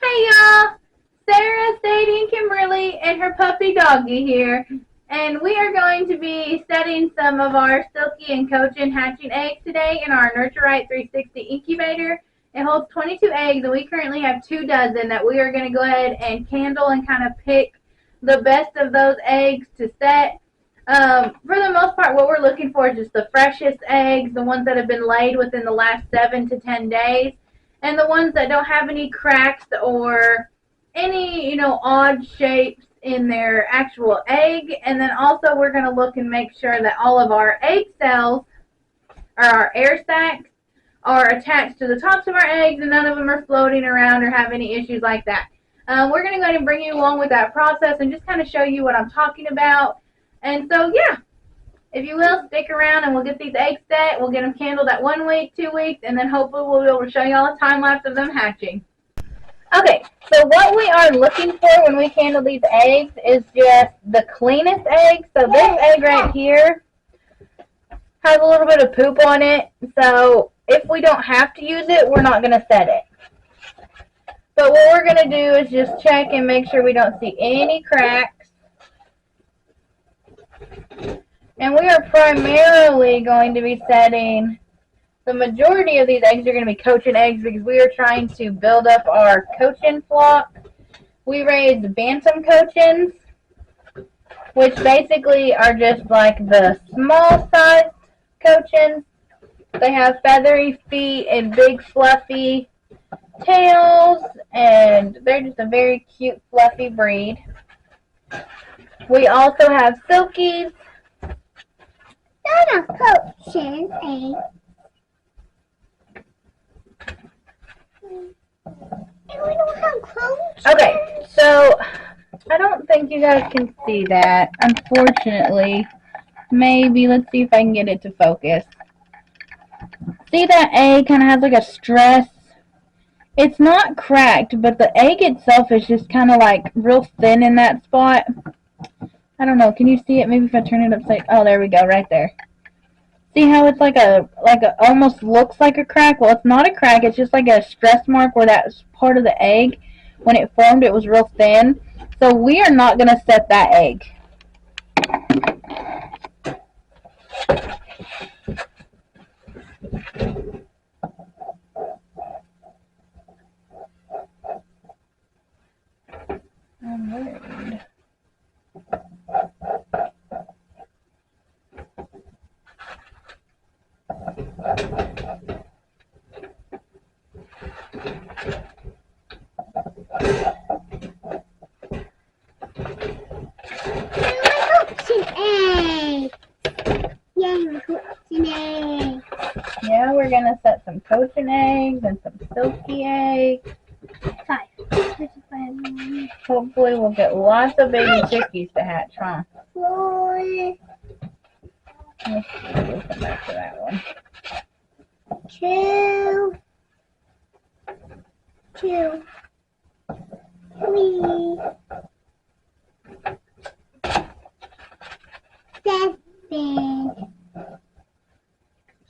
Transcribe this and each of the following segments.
Hey y'all, Sarah, Sadie, and Kimberly and her puppy doggy here, and we are going to be setting some of our Silkie and Cochin hatching eggs today in our Nurturite 360 incubator. It holds 22 eggs, and we currently have 2 dozen that we are going to go ahead and candle and kind of pick the best of those eggs to set. For the most part, what we're looking for is just the freshest eggs, the ones that have been laid within the last 7 to 10 days, and the ones that don't have any cracks or any, odd shapes in their actual egg. And then also we're going to look and make sure that all of our egg cells or our air sacs are attached to the tops of our eggs and none of them are floating around or have any issues like that. We're going to go ahead and bring you along with that process and just kind of show you what I'm talking about. And so, yeah, if you will, stick around and we'll get these eggs set. We'll get them candled at 1 week, 2 weeks, and then hopefully we'll be able to show you all a time lapse of them hatching. Okay, so what we are looking for when we candle these eggs is just the cleanest egg. So this egg right here has a little bit of poop on it. So if we don't have to use it, we're not going to set it. But what we're going to do is just check and make sure we don't see any cracks. And we are primarily going to be setting, the majority of these eggs are going to be Cochin eggs because we are trying to build up our Cochin flock. We raise Bantam Cochins, which basically are just like the small sized Cochins. They have feathery feet and big fluffy tails, and they're just a very cute fluffy breed. We also have Silkies. Not a Cochin egg. And we don't have Cochin. Okay, so I don't think you guys can see that, unfortunately. Maybe, let's see if I can get it to focus. See that egg kind of has like a stress? It's not cracked, but the egg itself is just kind of like real thin in that spot. I don't know, can you see it? Maybe if I turn it upside, oh, there we go, right there. See how it's like a almost looks like a crack? Well, it's not a crack, it's just like a stress mark where that part of the egg, when it formed, it was real thin. So we are not going to set that egg. I'm worried. Yeah, we're going to set some Cochin eggs and some Silkie eggs. 5. Hopefully we'll get lots of baby chickies to hatch, huh? 4. Let's see, we'll come back to that one. 2. 2. 3. 7.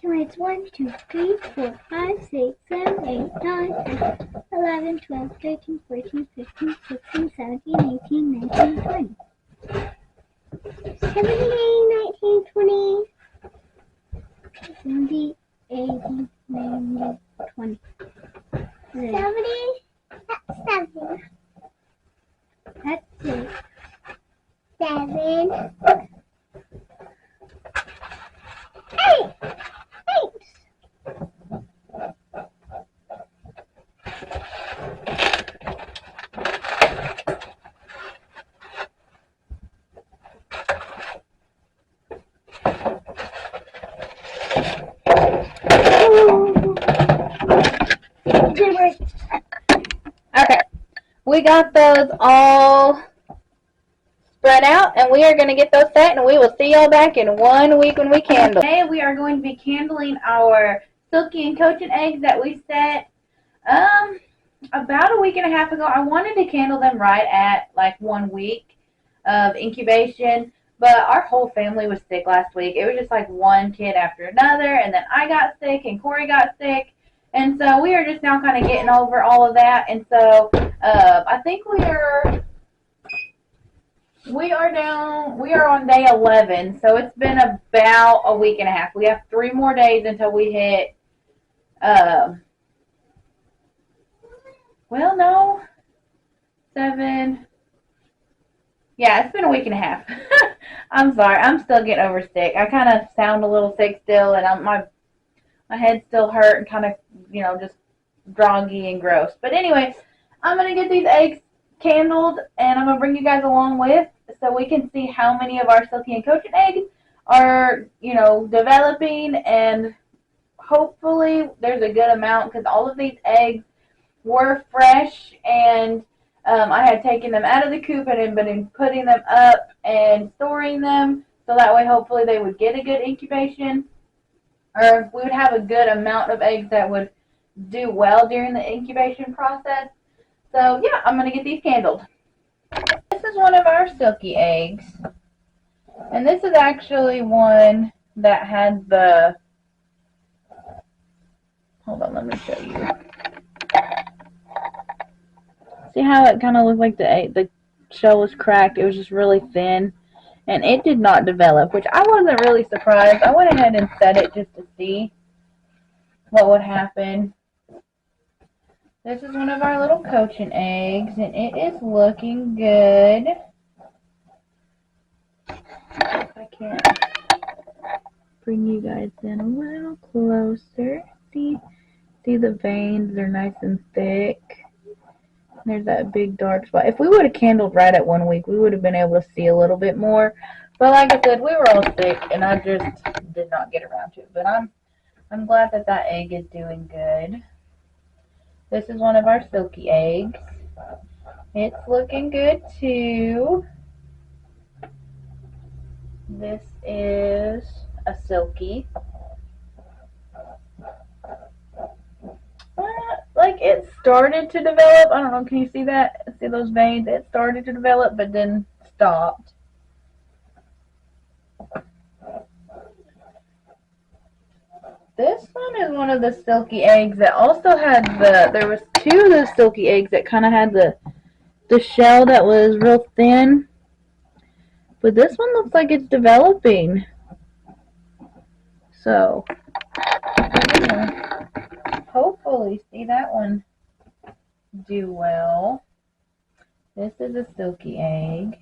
So it's 1, 2, 3, 4, 5, 6, 7, 8, 9, 10, 11, 12, 13, 14, 15, 16, 17, 18, 19, 20. 17, 19, 20. 70, 80, 90, 20. 70? That's 7. That's 6. 7. 8. 8. Okay, we got those all spread out, and we are going to get those set, and we will see y'all back in 1 week when we candle. Today we are going to be candling our Silkie and Cochin eggs that we set about a week and a half ago. I wanted to candle them right at like 1 week of incubation, but our whole family was sick last week. It was just like one kid after another, and then I got sick and Corey got sick, And so we are just now kind of getting over all of that. And so I think we are on day 11. So it's been about a week and a half. We have 3 more days until we hit, well, no, 7. Yeah, it's been a week and a half. I'm sorry. I'm still getting over sick. I kind of sound a little sick still, and my head still hurt and kind of, just groggy and gross. But anyway, I'm going to get these eggs candled, and I'm going to bring you guys along with so we can see how many of our Silkie and Cochin eggs are, developing, and hopefully there's a good amount because all of these eggs were fresh, and I had taken them out of the coop and had been putting them up and storing them so that way hopefully they would get a good incubation, or we would have a good amount of eggs that would do well during the incubation process. So yeah, I'm going to get these candled. This is one of our Silkie eggs, and this is actually one that had the, hold on, let me show you. See how it kind of looked like the shell was cracked? It was just really thin, and it did not develop, which I wasn't really surprised. I went ahead and set it just to see what would happen. This is one of our little Cochin eggs, and it is looking good. If I can bring you guys in a little closer. See the veins? They're nice and thick. There's that big dark spot. If we would have candled right at 1 week, we would have been able to see a little bit more. But like I said, we were all sick, and I just did not get around to it. But I'm glad that egg is doing good. This is one of our Silkie eggs. It's looking good too. This is a Silkie. Like it started to develop. I don't know, can you see that? See those veins? It started to develop but then stopped. This one is one of the Silkie eggs that also had there was 2 of those Silkie eggs that kind of had the shell that was real thin. But this one looks like it's developing. So, hopefully see that one do well. This is a Silkie egg.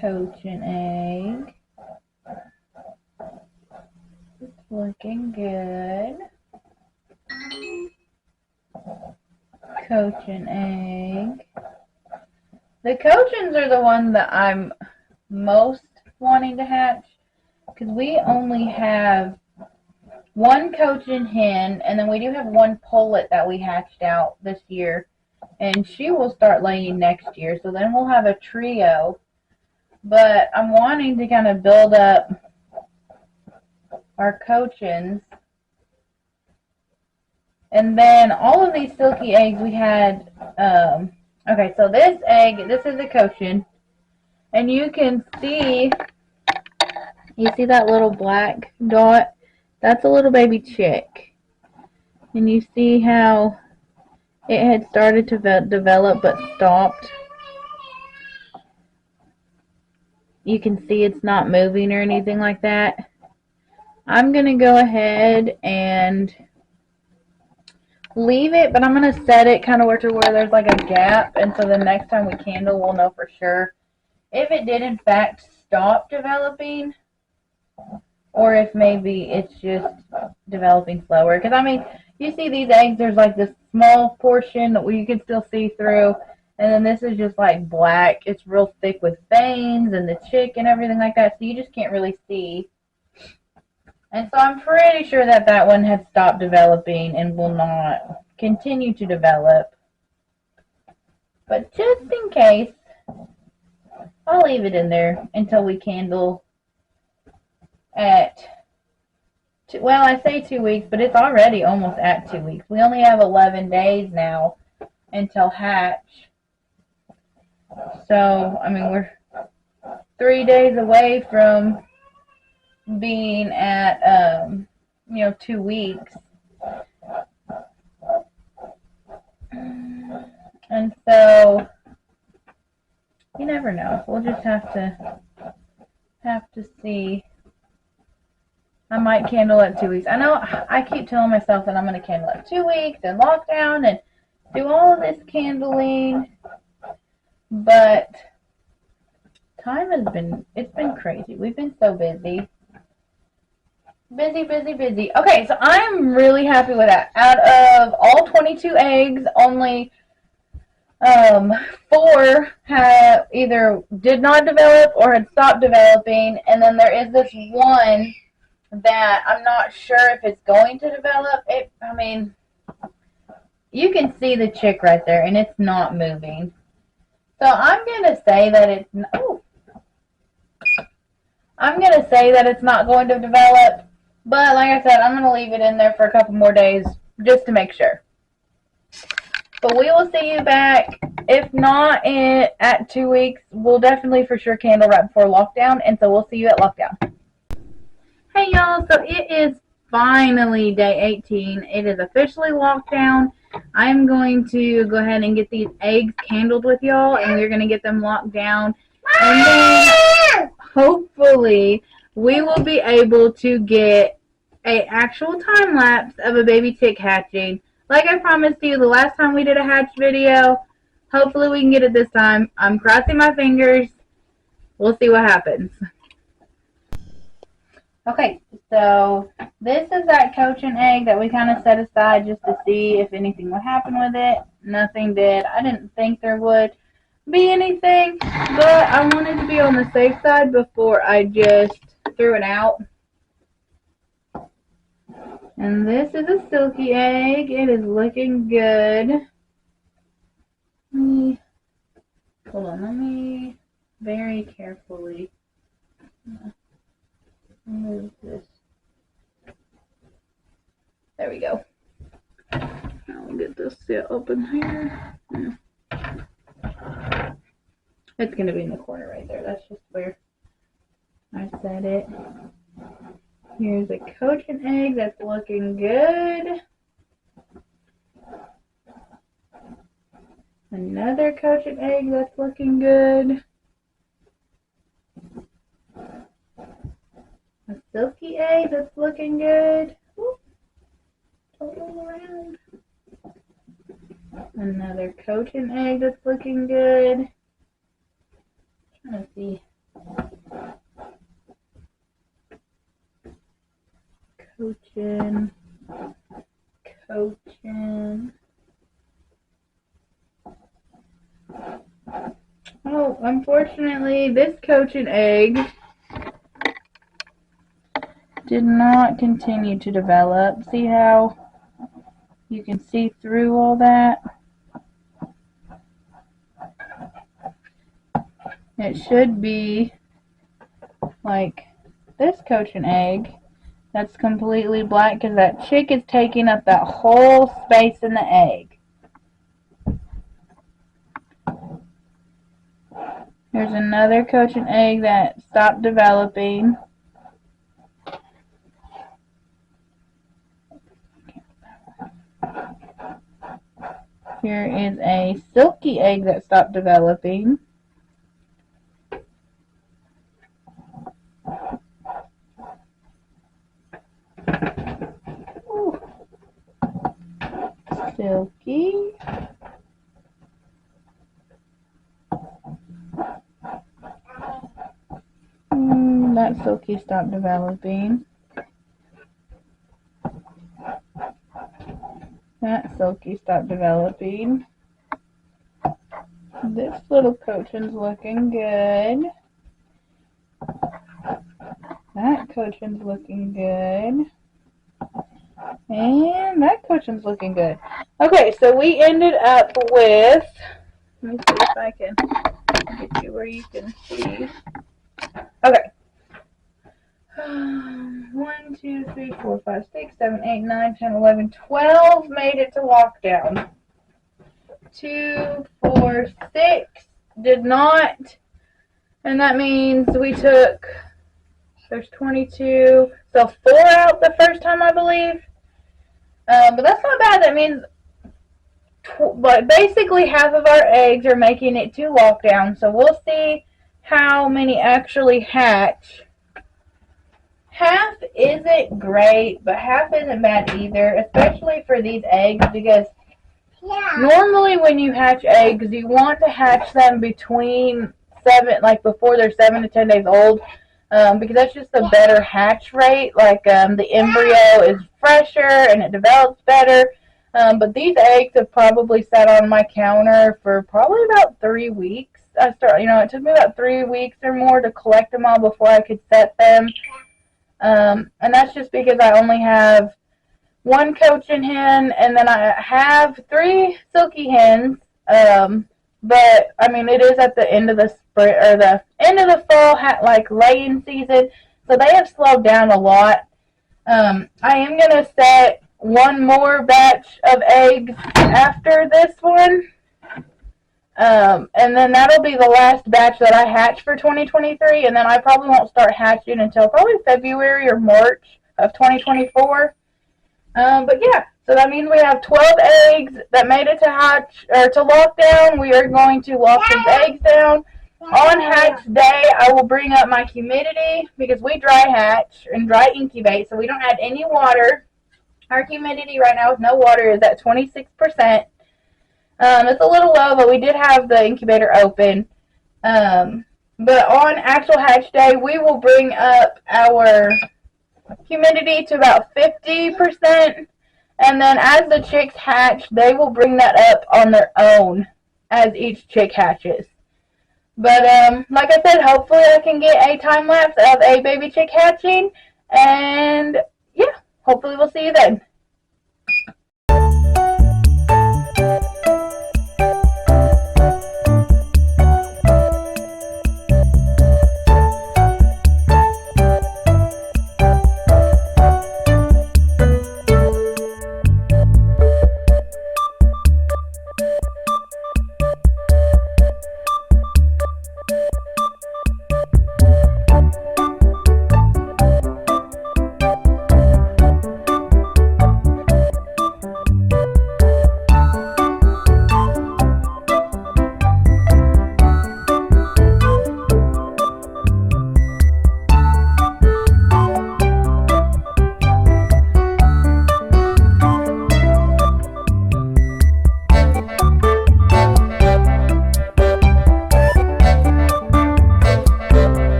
Cochin egg. It's looking good. Cochin egg. The Cochins are the one that I'm most wanting to hatch because we only have 1 Cochin hen, and then we do have 1 pullet that we hatched out this year, and she will start laying next year, so then we'll have a trio. But I'm wanting to kind of build up our Cochins. And then all of these Silkie eggs we had, okay, so this egg, this is a Cochin, and you can see, that little black dot? That's a little baby chick. And you see how it had started to develop but stopped. You can see it's not moving or anything like that. I'm going to go ahead and leave it, but I'm going to set it kind of where there's like a gap, and so the next time we candle, we'll know for sure if it did in fact stop developing, or if maybe it's just developing slower. Because, I mean, you see these eggs, there's like this small portion that you can still see through, and then this is just like black. It's real thick with veins and the chick and everything like that, so you just can't really see. And so I'm pretty sure that one had stopped developing and will not continue to develop. But just in case, I'll leave it in there until we candle at, well, I say 2 weeks, but it's already almost at 2 weeks. We only have 11 days now until hatch. So, I mean, 3 days away from being at, 2 weeks. And so, you never know. We'll just have to see. I might candle at 2 weeks. I know I keep telling myself that I'm going to candle at 2 weeks and lockdown and do all of this candling, but it's been crazy. We've been so busy. Busy. Okay, so I'm really happy with that. Out of all 22 eggs, only 4 had either did not develop or had stopped developing, and then there is this one that I'm not sure if it's going to develop. You can see the chick right there, and it's not moving. So I'm gonna say that it's not going to develop. But like I said, I'm gonna leave it in there for a couple more days just to make sure. But we will see you back. If not at 2 weeks, we'll definitely for sure candle right before lockdown, and so we'll see you at lockdown. Hey y'all, so it is finally day 18. It is officially lockdown. I'm going to go ahead and get these eggs candled with y'all, and we're going to get them locked down. And then hopefully we will be able to get an actual time lapse of a baby tick hatching. Like I promised you the last time we did a hatch video. Hopefully we can get it this time. I'm crossing my fingers. We'll see what happens. Okay, so this is that Cochin egg that we kind of set aside just to see if anything would happen with it. Nothing did. I didn't think there would be anything, but I wanted to be on the safe side before I just threw it out. And this is a Silkie egg. It is looking good. Hold on, let me very carefully move this. There we go. I'll get this set up in here. It's going to be in the corner right there. That's just where I set it. Here's a Cochin egg that's looking good. Another Cochin egg that's looking good. A Silkie egg that's looking good. Ooh, total around. Another Cochin egg that's looking good. Trying to see. Cochin. Oh, unfortunately, this Cochin egg did not continue to develop. See how you can see through all that? It should be like this Cochin egg that's completely black because that chick is taking up that whole space in the egg. There's another Cochin egg that stopped developing. Here is a Silkie egg that stopped developing. Ooh. Silkie. That Silkie stopped developing. That Silkie stopped developing. This little Cochin's looking good. That Cochin's looking good. And that Cochin's looking good. Okay, so we ended up with, let me see if I can get you where you can see. Okay. 1, 2, 3, 4, 5, 6, 7, 8, 9, 10, 11, 12 made it to lockdown. 2, 4, 6 did not And that means we took, there's 22, so 4 out the first time, I believe. But that's not bad. That means but basically half of our eggs are making it to lockdown. So we'll see how many actually hatch. Half isn't great, but half isn't bad either, especially for these eggs, because normally when you hatch eggs, you want to hatch them between before they're 7 to 10 days old, because that's just a better hatch rate. The embryo is fresher and it develops better. But these eggs have probably sat on my counter for probably about 3 weeks. It took me about 3 weeks or more to collect them all before I could set them. And that's just because I only have 1 Cochin hen, and then I have 3 Silkie hens. But I mean, it is at the end of the spring or the end of the fall, laying season, so they have slowed down a lot. I am gonna set 1 more batch of eggs after this one. And then that'll be the last batch that I hatch for 2023, and then I probably won't start hatching until probably February or March of 2024. But yeah, so that means we have 12 eggs that made it to hatch or to lockdown. We are going to lock these eggs down. On hatch day, I will bring up my humidity because we dry hatch and dry incubate, so we don't add any water. Our humidity right now with no water is at 26%. It's a little low, but we did have the incubator open. But on actual hatch day, we will bring up our humidity to about 50%. And then as the chicks hatch, they will bring that up on their own as each chick hatches. But like I said, hopefully I can get a time lapse of a baby chick hatching. And yeah, hopefully we'll see you then.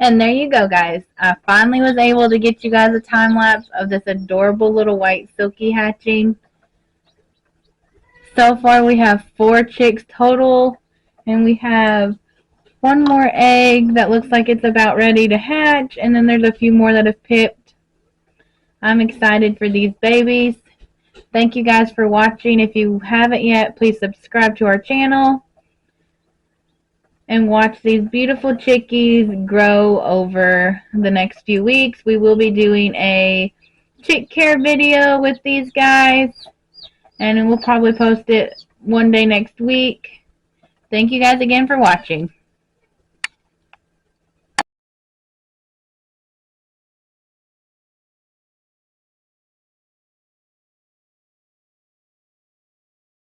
And there you go, guys. I finally was able to get you guys a time lapse of this adorable little white Silkie hatching. So far we have 4 chicks total, and we have 1 more egg that looks like it's about ready to hatch, and then there's a few more that have pipped. I'm excited for these babies. Thank you guys for watching. If you haven't yet, please subscribe to our channel. and watch these beautiful chickies grow over the next few weeks. We will be doing a chick care video with these guys, and we'll probably post it one day next week. Thank you guys again for watching.